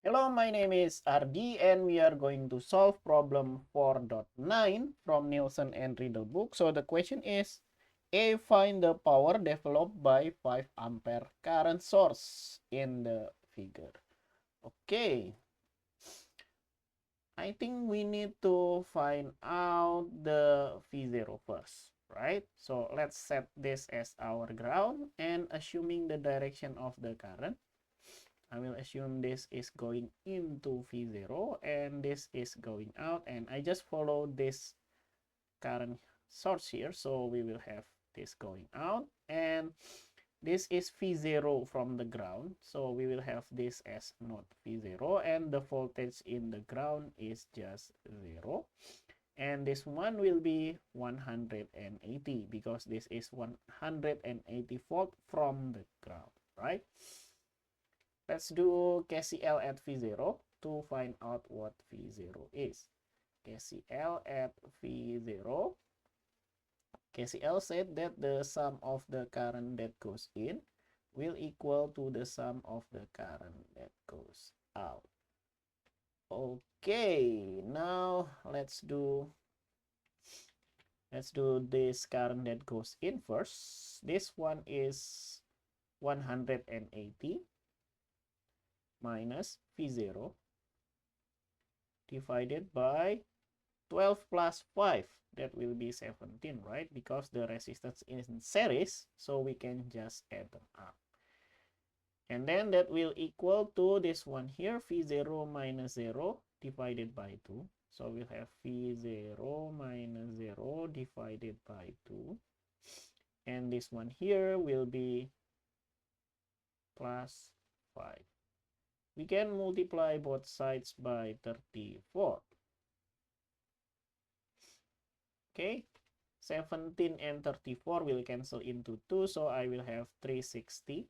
Hello, my name is Ardi and we are going to solve problem 4.9 from Nilsson and Riedel book. So the question is, A, find the power developed by 5 ampere current source in the figure. Okay, I think we need to find out the V0 first, right? So let's set this as our ground and assuming the direction of the current, I will assume this is going into V0 and this is going out, and I just follow this current source here, so we will have this going out and this is V0 from the ground, so we will have this as not V0 and the voltage in the ground is just 0, and this one will be 180 because this is 180 volt from the ground, right? Let's do KCL at V0 to find out what V0 is. KCL at V0. KCL said that the sum of the current that goes in will equal to the sum of the current that goes out. Okay, now let's do this current that goes in first. This one is 180 minus V0 divided by 12 plus 5. That will be 17, right? Because the resistance is in series, so we can just add them up. And then that will equal to this one here, V0 minus 0 divided by 2. So we'll have V0 minus 0 divided by 2. And this one here will be plus 5. We can multiply both sides by 34. Okay, 17 and 34 will cancel into 2, so I will have 360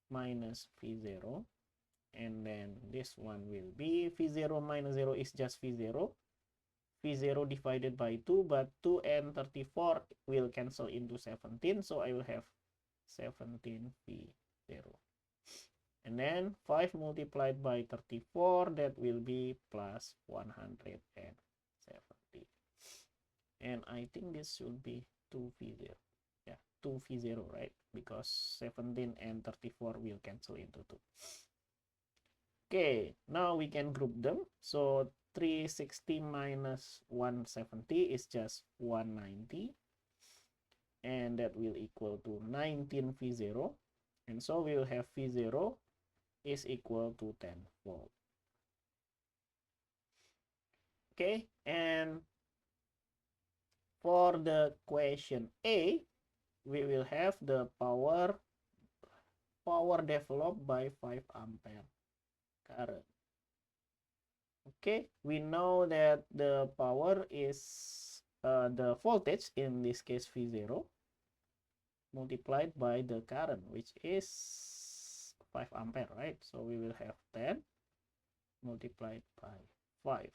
minus V0, and then this one will be V0 minus 0 is just V0. V0 divided by 2, but 2 and 34 will cancel into 17, so I will have 17 V0. And then 5 multiplied by 34, that will be plus 170. And I think this should be 2V0. Yeah, 2V0, right? Because 17 and 34 will cancel into 2. Okay, now we can group them. So 360 minus 170 is just 190. And that will equal to 19 V0. And so we will have V0 is equal to 10 volt. Okay, and for the question A, we will have the power developed by 5 ampere current. Okay, we know that the power is the voltage, in this case V0, multiplied by the current, which is 5 ampere, right? So we will have 10 multiplied by 5.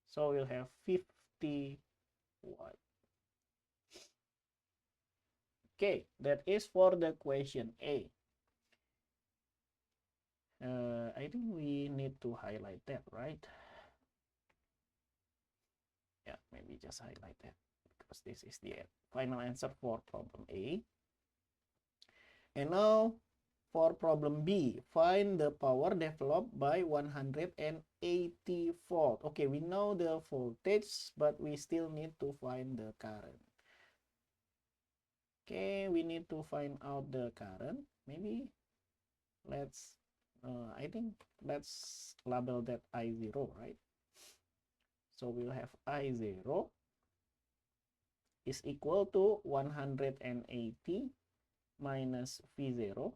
So we'll have 50 watt. Okay, that is for the question A. I think we need to highlight that, right? Yeah, maybe just highlight that because this is the final answer for problem A. And now for problem B, find the power developed by 180 volt. Okay, we know the voltage, but we still need to find the current. Okay, we need to find out the current. Maybe let's I think let's label that I0, right? So we'll have I0 is equal to 180 minus V0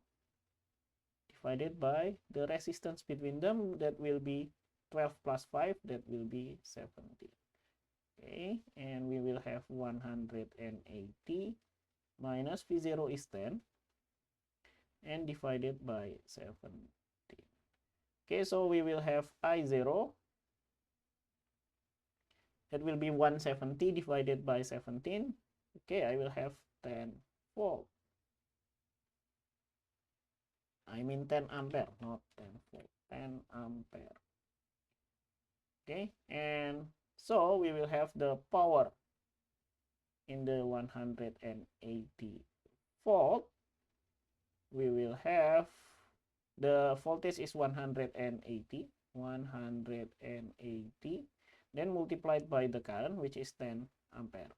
divided by the resistance between them, that will be 12 plus 5, that will be 70. Okay, and we will have 180 minus V0 is 10 and divided by 70. Okay, so we will have I0, that will be 170 divided by 17. Okay, I will have 10 volt. I mean 10 ampere, not 10 volt. 10 ampere. Okay, and so we will have the power in the 180 volt. We will have the voltage is 180, then multiplied by the current, which is 10 ampere,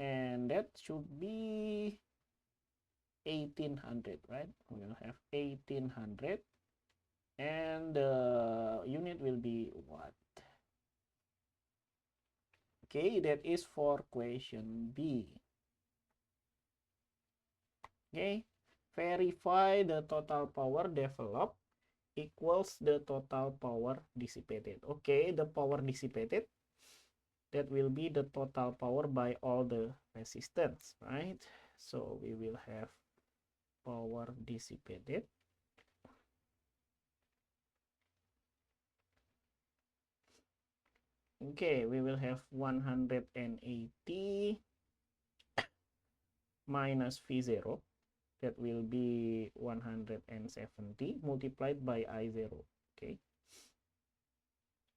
and that should be 1800, right? We will have 1800, and the unit will be watt. Okay, that is for question B. Okay, verify the total power developed equals the total power dissipated. Okay, the power dissipated, that will be the total power by all the resistance, right? So we will have power dissipated okay, we will have 180 minus V0, that will be 170 multiplied by I0. Okay,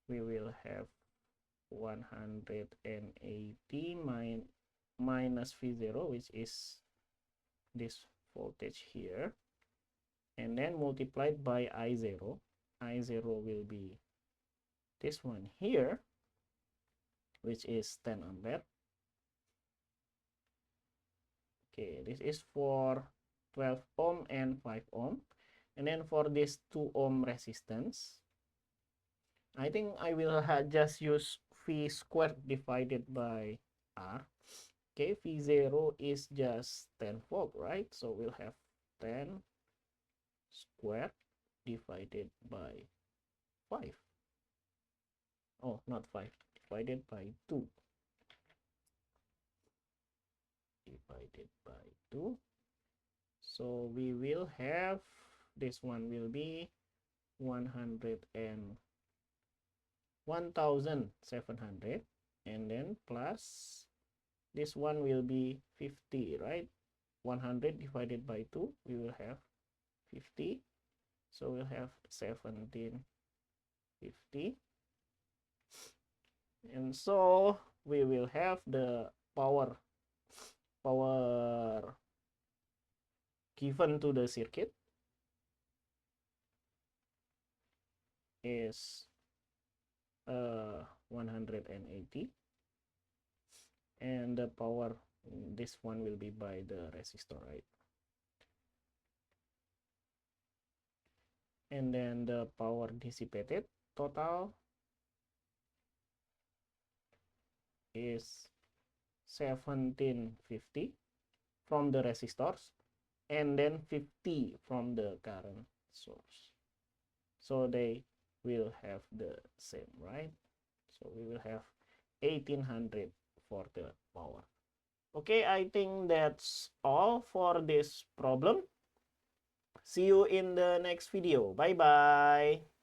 we will have 180 minus V0, which is this voltage here, and then multiplied by I0. I0 will be this one here, which is 10 ampere. Okay, this is for 12 ohm and 5 ohm. And then for this 2 ohm resistance, I think I will just use V squared divided by R. Okay, V0 is just 10 volt, right? So we'll have 10 squared divided by 5. Oh, not 5, divided by 2. Divided by 2. So we will have, this one will be 1700, and then plus this one will be 50, right? 100 divided by 2, we will have 50. So we'll have 1750. And so we will have the power given to the circuit is 180, and the power, this one will be by the resistor, right? And then the power dissipated total is 1750 from the resistors, and then 50 from the current source. So they will have the same, right? So we will have 1800 for the power. Okay, I think that's all for this problem. See you in the next video. Bye bye.